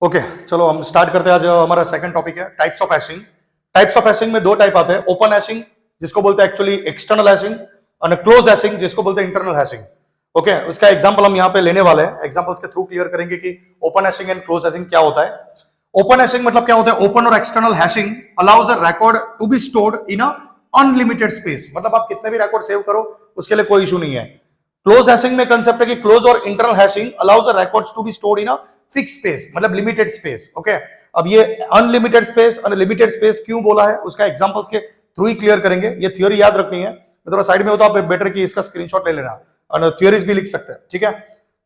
Okay चलो हम start करते हैं। आज हमारा सेकंड टॉपिक है types of hashing. Types of hashing में दो टाइप आते हैं, ओपन हैशिंग जिसको बोलते हैं एक्चुअली एक्सटर्नल हैशिंग और क्लोज हैशिंग जिसको बोलते हैं इंटरनल हैशिंग। ओके उसका एग्जांपल हम यहाँ पे लेने वाले हैं, एग्जांपल्स के थ्रू क्लियर करेंगे कि open hashing and close hashing क्या होता है। ओपन हैशिंग मतलब क्या होता है, ओपन और external hashing allows a record to be stored in a unlimited space, मतलब आप कितने भी रिकॉर्ड सेव करो उसके लिए कोई इशू नहीं है। क्लोज हैशिंग में कंसेप्ट है कि क्लोज और internal hashing allows a records to be stored in a fix space, मतलब लिमिटेड स्पेस। ओके अब ये अनलिमिटेड स्पेस अनलिमिटेड स्पेस क्यों बोला है उसका एग्जांपल्स के थ्रू ही क्लियर करेंगे। ये थ्योरी याद रखनी है, थोड़ा साइड में होता है बेटर कि इसका स्क्रीनशॉट ले लेना और थ्योरीज भी लिख सकते हैं, ठीक है।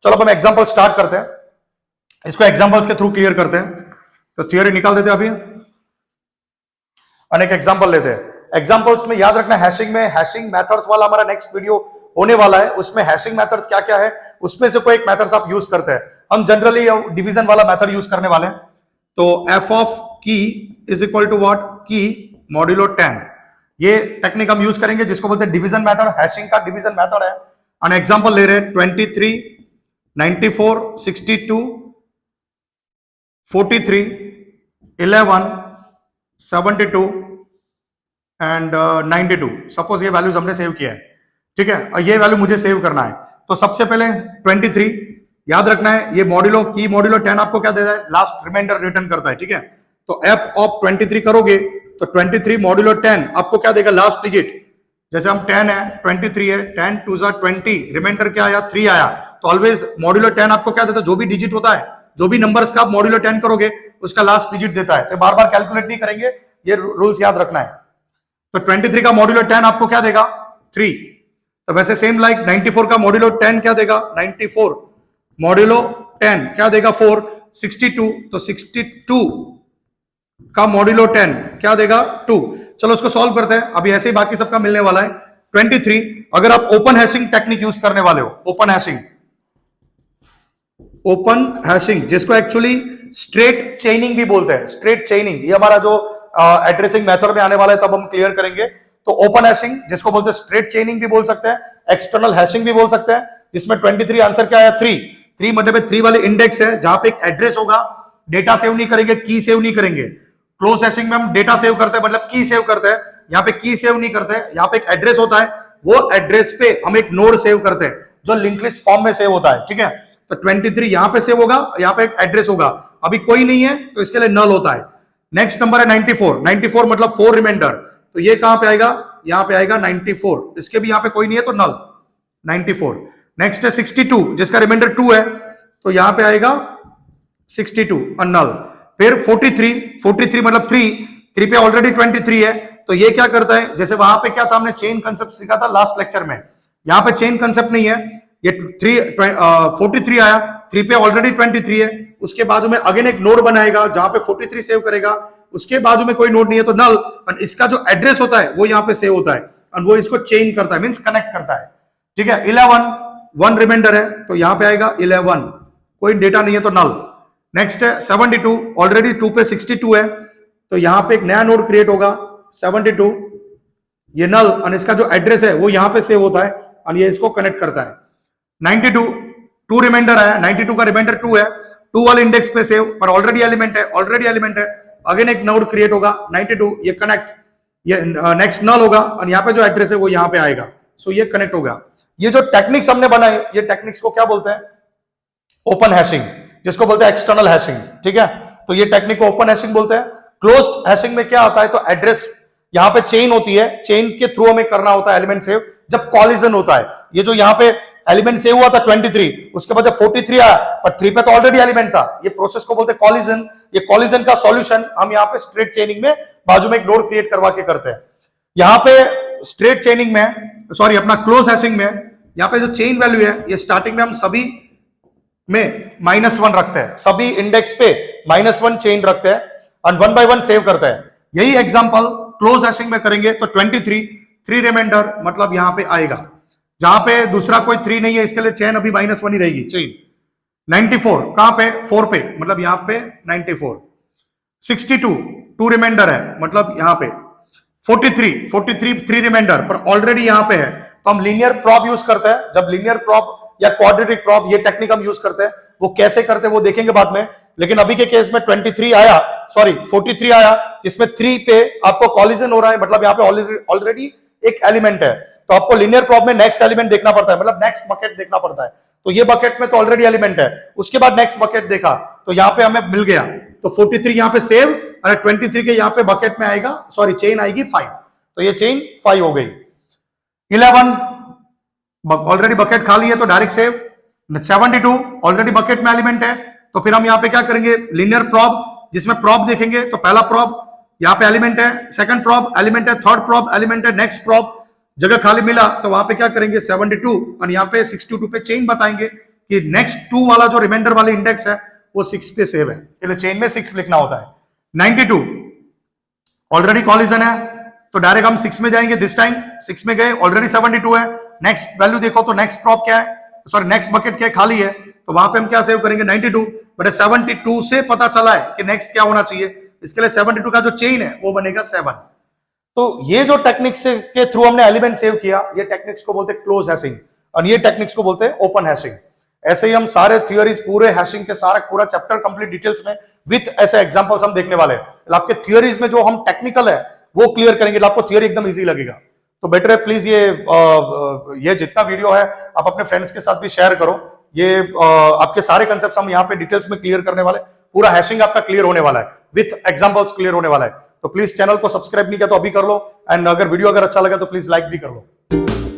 चलो अब हम एग्जांपल स्टार्ट करते हैं, इसको एग्जांपल्स के थ्रू क्लियर करते हैं। तो थ्योरी निकाल देते हैं अभी, अनेक एग्जांपल लेते हैं। एग्जांपल्स में याद रखना हैशिंग में हैशिंग मेथड्स वाला हमारा नेक्स्ट वीडियो होने वाला है, उसमें हैशिंग मेथड्स क्या क्या है उसमें से कोई एक मेथड्स आप यूज करते हैं। हम जनरली डिवीजन वाला मेथड यूज करने वाले हैं। तो एफ ऑफ की इज इक्वल टू व्हाट, की मॉड्यूलो 10, ये टेक्निक हम यूज करेंगे जिसको बोलते हैं डिवीजन मेथड। हैशिंग का डिवीजन मेथड है। एन एग्जांपल ले रहे हैं 23, 94, 62, 43, 11, 72 एंड 92। सपोज ये वैल्यूज हमने सेव किया है, ठीक है, और ये वैल्यू मुझे सेव करना है। तो सबसे पहले 23 याद रखना है, ये मॉड्यूलो की मॉड्यूलो 10 आपको क्या देता है, लास्ट रिमाइंडर रिटर्न करता है, ठीक है। तो एफ ऑफ 23 करोगे तो 23 मॉड्यूलो 10 आपको क्या देगा, लास्ट डिजिट। जैसे हम 10 है 23 है 10 2 20, रिमाइंडर क्या आया 3 आया। तो ऑलवेज मॉड्यूलो 10 आपको क्या देता है, जो भी डिजिट होता है, जो भी नंबर्स का आप मॉड्यूलो 10 करोगे उसका लास्ट डिजिट देता है। तो बार बार कैलकुलेट नहीं करेंगे, ये रूल्स याद रखना है। तो 23 का मॉड्यूलो 10 आपको क्या देगा 3। तो वैसे सेम लाइक 94 का मॉड्यूलो 10 क्या देगा, 94 मॉड्यूलो 10 क्या देगा 4। 62 तो 62 का मॉड्यूलो 10 क्या देगा 2। चलो उसको सॉल्व करते हैं, अभी ऐसे ही बाकी सबका मिलने वाला है। 23 अगर आप ओपन हैशिंग टेक्निक यूज करने वाले हो, ओपन हैशिंग जिसको एक्चुअली स्ट्रेट चेनिंग भी बोलते हैं। स्ट्रेट चेनिंग ये हमारा जो एड्रेसिंग मेथड में आने वाला है तब हम क्लियर करेंगे। तो ओपन हैशिंग जिसको बोलते हैं स्ट्रेट चेनिंग भी बोल सकते हैं, एक्सटर्नल हैशिंग भी बोल सकते हैं, जिसमें 23 आंसर क्या आया 3 मतलब 3 वाले इंडेक्स है जहां पे एक एड्रेस होगा, डेटा सेव नहीं करेंगे, की सेव नहीं करेंगे। क्लोज हैशिंग में हम डेटा सेव करते हैं, मतलब की सेव करते हैं, यहाँ पे की सेव नहीं करते हैं। यहाँ पे एक एड्रेस होता है, वो एड्रेस पे हम एक नोड सेव करते हैं जो लिंक लिस्ट फॉर्म में सेव होता है, ठीक है। तो 23 यहाँ पे सेव होगा, यहाँ पे एक एड्रेस होगा, अभी कोई नहीं है तो इसके लिए नल होता है। नेक्स्ट नंबर है 94 मतलब 4 रिमाइंडर, तो ये कहां पे आएगा, यहां पे आएगा 94, इसके भी यहां पे कोई नहीं है तो नल 94। नेक्स्ट है 62 जिसका रिमाइंडर 2 है, तो यहां पे आएगा 62 और नल। फिर 43 मतलब 3 पे ऑलरेडी 23 है, तो ये क्या करता है, जैसे वहां पे क्या था, हमने चेन कंसेप्ट सीखा था लास्ट लेक्चर में, यहां पे चेन कंसेप्ट नहीं है, ये 43 आया, 3 पे ऑलरेडी 23 है, उसके बाजू में अगेन एक नोड बनाएगा जहां पे 43 सेव करेगा, उसके बाजू में कोई नोड नहीं है तो नल, और इसका जो एड्रेस होता है वो यहाँ पे सेव होता है और वो इसको चेंज करता है, मींस कनेक्ट करता है, ठीक है। 11 1 रिमाइंडर है तो यहाँ पे आएगा 11, कोई डेटा नहीं है तो नल। नेक्स्ट है 72 ऑलरेडी 2 पे 62 है, तो यहाँ पे एक नया नोड क्रिएट होगा 72, ये नल, और इसका जो एड्रेस है वो यहाँ पे सेव होता है और ये इसको कनेक्ट करता है। 92 2 रिमाइंडर है, 92 का रिमाइंडर 2 है, 2 वाले इंडेक्स पे सेव पर ऑलरेडी एलिमेंट है, अगेन एक नोड क्रिएट होगा 92, ये कनेक्ट, ये नेक्स्ट नल होगा और यहाँ पे जो एड्रेस है वो यहाँ पे आएगा, सो ये कनेक्ट होगा। ये जो टेक्निक्स हमने बनाए ये टेक्निक्स को क्या बोलते हैं, ओपन हैशिंग जिसको बोलते हैं एक्सटर्नल हैशिंग, ठीक है। तो ये टेक्निक को ओपन हैशिंग बोलते हैं। क्लोज्ड हैशिंग में क्या आता है, तो एड्रेस यहाँ पे चेन होती है, चेन के थ्रू हमें करना होता है एलिमेंट सेव जब कॉलिजन होता है। ये जो यहाँ पे एलिमेंट सेव हुआ था 23, उसके बाद जब 43 आया पर 3 पे तो ऑलरेडी एलिमेंट था, ये प्रोसेस को बोलते हैं कॉलिजन। ये कॉलिजन का सॉल्यूशन हम यहाँ पे स्ट्रेट चेनिंग में बाजू में एक नोड क्रिएट करवा के करते हैं। यहाँ पे स्ट्रेट चेनिंग में, सॉरी अपना क्लोज हैशिंग में, यहाँ पे जो चेन वैल्यू है ये स्टार्टिंग में हम सभी में -1 रखते हैं, सभी इंडेक्स पे -1 चेन रखते हैं और 1 by 1 सेव करते हैं। यही एग्जांपल क्लोज हैशिंग में करेंगे तो 23 3 रिमाइंडर मतलब यहां पे आएगा, जहां पे दूसरा कोई 3 नहीं है इसके लिए चेन अभी -1 ही रहेगी चेन। 94 कहां पे 4 पे मतलब यहां पे 94। 62 2 रिमाइंडर है मतलब यहां पे 43 3 रिमाइंडर पर ऑलरेडी यहां पे है, तो हम लीनियर प्रॉप यूज करते हैं। जब लीनियर प्रॉप या क्वाड्रेटिक प्रॉप ये टेक्निक हम यूज करते हैं, वो कैसे करते हैं वो देखेंगे बाद में, लेकिन अभी के केस में 23 आया, सॉरी 43 आया, जिसमें 3 पे आपको कॉलिजन हो रहा है, मतलब यहाँ पे ऑलरेडी एक एलिमेंट है, तो आपको लीनियर प्रॉब में नेक्स्ट एलिमेंट देखना पड़ता है, मतलब नेक्स्ट बकेट देखना पड़ता है। तो ये बकेट में तो ऑलरेडी एलिमेंट है, उसके बाद नेक्स्ट बकेट देखा तो यहाँ पे हमें मिल गया, तो 43 यहाँ पे सेव, और 23 के यहाँ पे बकेट में आएगा, सॉरी चेन आएगी 5, तो ये चेन 5 हो गई। 11 ऑलरेडी बकेट खाली है तो डायरेक्ट सेव। 72 ऑलरेडी बकेट में एलिमेंट है, तो फिर हम यहाँ पे क्या करेंगे, लीनियर प्रॉब, जिसमें प्रॉब देखेंगे तो पहला प्रॉब यहाँ पे एलिमेंट है, सेकंड प्रॉब एलिमेंट है, थर्ड प्रॉब एलिमेंट है, नेक्स्ट प्रॉब जगह खाली मिला तो वहां पे क्या करेंगे 72 और यहाँ पे 62 पे चेन बताएंगे कि नेक्स्ट 2 वाला जो रिमाइंडर वाली इंडेक्स है वो 6 पे सेव है, इसलिए चेन में 6 लिखना होता है। 92 ऑलरेडी कॉलिजन है तो डायरेक्ट हम 6 में जाएंगे, दिस टाइम 6 में गए, ऑलरेडी 72 है। नेक्स्ट वैल्यू देखो तो नेक्स्ट प्रॉब क्या है, सॉरी नेक्स्ट बकेट क्या है, खाली है, तो वहां पे हम क्या सेव करेंगे 92, बट 72 से पता चला है कि नेक्स्ट क्या होना चाहिए, इसके लिए 72 का जो चेन है वो बनेगा 7। तो ये जो टेक्निक्स के थ्रू हमने एलिमेंट सेव किया, ये टेक्निक्स को बोलते हैं क्लोज हैशिंग, और ये टेक्निक्स को बोलते हैं ओपन हैशिंग। ऐसे ही हम सारे थियरीज पूरे हैशिंग के सारा पूरा चैप्टर कंप्लीट डिटेल्स में विथ ऐसे एग्जांपल्स हम देखने वाले हैं। आपके थियरीज में जो हम टेक्निकल है वो क्लियर करेंगे, आपको थियरी एकदम इजी लगेगा। तो बेटर है प्लीज ये जितना वीडियो है आप अपने फ्रेंड्स के साथ भी शेयर करो। ये आपके सारे कंसेप्ट हम यहाँ पे डिटेल्स में क्लियर करने वाले, पूरा हैशिंग आपका क्लियर होने वाला है, विथ एग्जांपल्स क्लियर होने वाला है। तो प्लीज चैनल को सब्सक्राइब नहीं किया तो अभी कर लो, एंड अगर वीडियो अगर अच्छा लगा तो प्लीज लाइक भी कर लो।